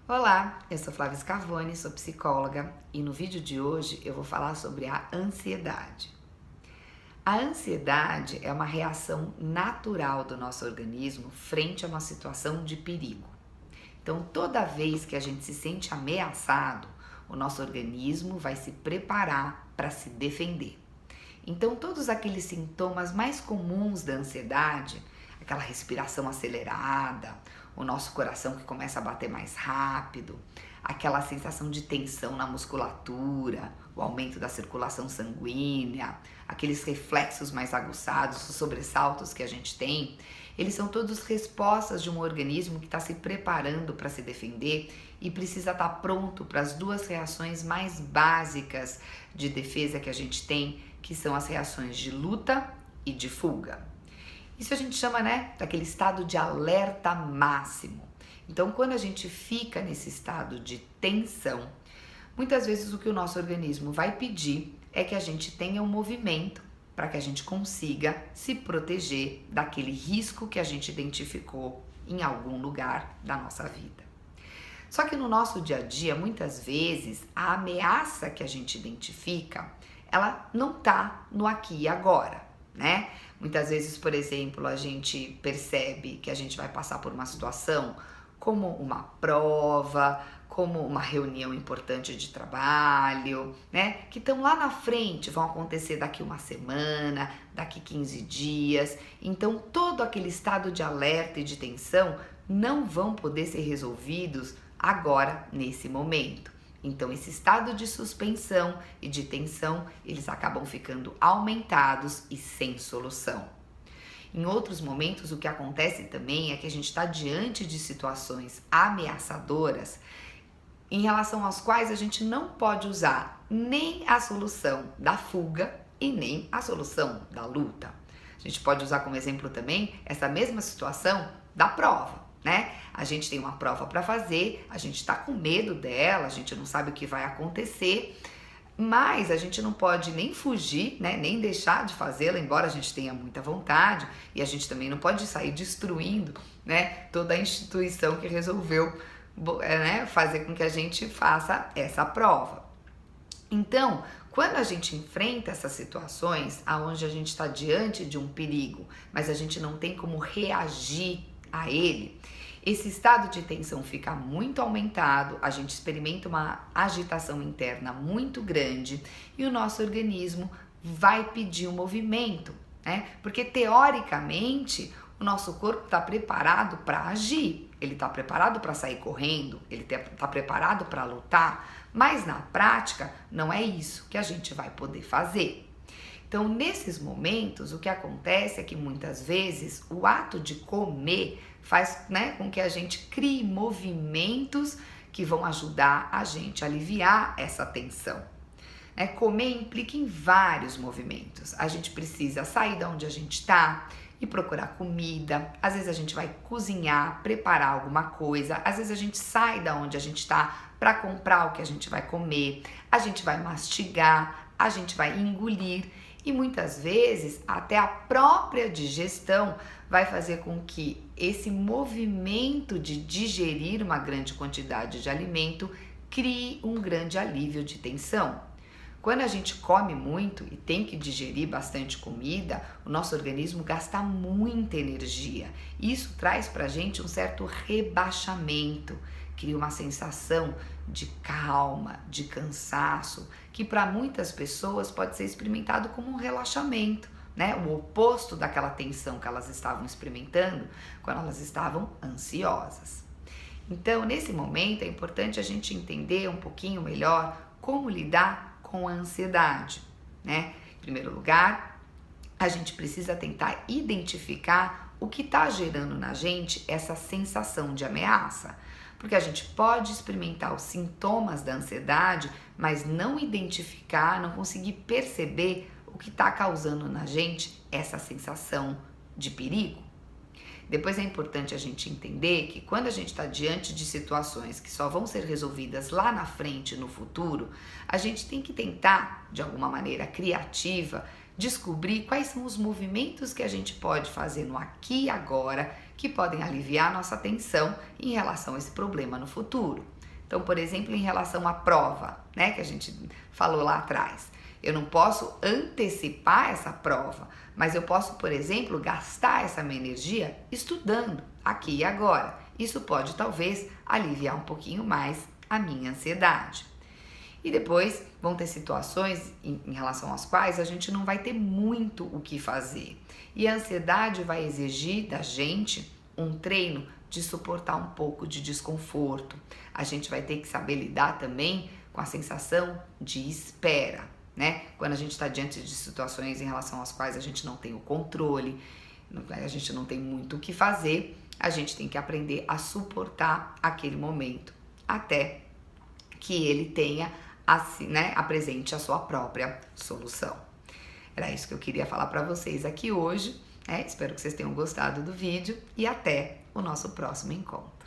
Olá, eu sou Flávia Scavone, sou psicóloga e no vídeo de hoje eu vou falar sobre a ansiedade. A ansiedade é uma reação natural do nosso organismo frente a uma situação de perigo. Então, toda vez que a gente se sente ameaçado, o nosso organismo vai se preparar para se defender. Então, todos aqueles sintomas mais comuns da ansiedade, aquela respiração acelerada, o nosso coração que começa a bater mais rápido, aquela sensação de tensão na musculatura, o aumento da circulação sanguínea, aqueles reflexos mais aguçados, os sobressaltos que a gente tem, eles são todos respostas de um organismo que está se preparando para se defender e precisa estar pronto para as duas reações mais básicas de defesa que a gente tem, que são as reações de luta e de fuga. Isso a gente chama, daquele estado de alerta máximo. Então, quando a gente fica nesse estado de tensão, muitas vezes o que o nosso organismo vai pedir é que a gente tenha um movimento para que a gente consiga se proteger daquele risco que a gente identificou em algum lugar da nossa vida. Só que no nosso dia a dia, muitas vezes, a ameaça que a gente identifica, ela não está no aqui e agora, né? Muitas vezes, por exemplo, a gente percebe que a gente vai passar por uma situação como uma prova, como uma reunião importante de trabalho, né? Que estão lá na frente, vão acontecer daqui uma semana, daqui 15 dias. Então, todo aquele estado de alerta e de tensão não vão poder ser resolvidos agora, nesse momento. Então, esse estado de suspensão e de tensão, eles acabam ficando aumentados e sem solução. Em outros momentos, o que acontece também é que a gente está diante de situações ameaçadoras em relação às quais a gente não pode usar nem a solução da fuga e nem a solução da luta. A gente pode usar como exemplo também essa mesma situação da prova, né? A gente tem uma prova para fazer, a gente está com medo dela, a gente não sabe o que vai acontecer, mas a gente não pode nem fugir, né? Nem deixar de fazê-la, embora a gente tenha muita vontade, e a gente também não pode sair destruindo, né, toda a instituição que resolveu, fazer com que a gente faça essa prova. Então, quando a gente enfrenta essas situações onde a gente está diante de um perigo, mas a gente não tem como reagir a ele, esse estado de tensão fica muito aumentado, a gente experimenta uma agitação interna muito grande e o nosso organismo vai pedir um movimento, né? Porque teoricamente o nosso corpo está preparado para agir, ele está preparado para sair correndo, ele está preparado para lutar, mas na prática não é isso que a gente vai poder fazer. Então, nesses momentos, o que acontece é que muitas vezes o ato de comer faz, com que a gente crie movimentos que vão ajudar a gente a aliviar essa tensão. Comer implica em vários movimentos. A gente precisa sair de onde a gente está e procurar comida. Às vezes a gente vai cozinhar, preparar alguma coisa. Às vezes a gente sai da onde a gente está para comprar o que a gente vai comer. A gente vai mastigar, a gente vai engolir. E muitas vezes até a própria digestão vai fazer com que esse movimento de digerir uma grande quantidade de alimento crie um grande alívio de tensão. Quando a gente come muito e tem que digerir bastante comida, o nosso organismo gasta muita energia. Isso traz pra gente um certo rebaixamento, cria uma sensação de calma, de cansaço, que para muitas pessoas pode ser experimentado como um relaxamento, né? O oposto daquela tensão que elas estavam experimentando quando elas estavam ansiosas. Então, nesse momento, é importante a gente entender um pouquinho melhor como lidar com a ansiedade, né? Em primeiro lugar, a gente precisa tentar identificar o que está gerando na gente essa sensação de ameaça. Porque a gente pode experimentar os sintomas da ansiedade, mas não identificar, não conseguir perceber o que está causando na gente essa sensação de perigo. Depois é importante a gente entender que quando a gente está diante de situações que só vão ser resolvidas lá na frente, no futuro, a gente tem que tentar, de alguma maneira criativa, descobrir quais são os movimentos que a gente pode fazer no aqui e agora que podem aliviar a nossa tensão em relação a esse problema no futuro. Então, por exemplo, em relação à prova, né, que a gente falou lá atrás. Eu não posso antecipar essa prova, mas eu posso, por exemplo, gastar essa minha energia estudando aqui e agora. Isso pode, talvez, aliviar um pouquinho mais a minha ansiedade. E depois vão ter situações em relação às quais a gente não vai ter muito o que fazer. E a ansiedade vai exigir da gente um treino de suportar um pouco de desconforto. A gente vai ter que saber lidar também com a sensação de espera, né? Quando a gente está diante de situações em relação às quais a gente não tem o controle, a gente não tem muito o que fazer, a gente tem que aprender a suportar aquele momento até que ele tenha, assim, né, apresente a sua própria solução. Era isso que eu queria falar para vocês aqui hoje. Espero que vocês tenham gostado do vídeo e até o nosso próximo encontro.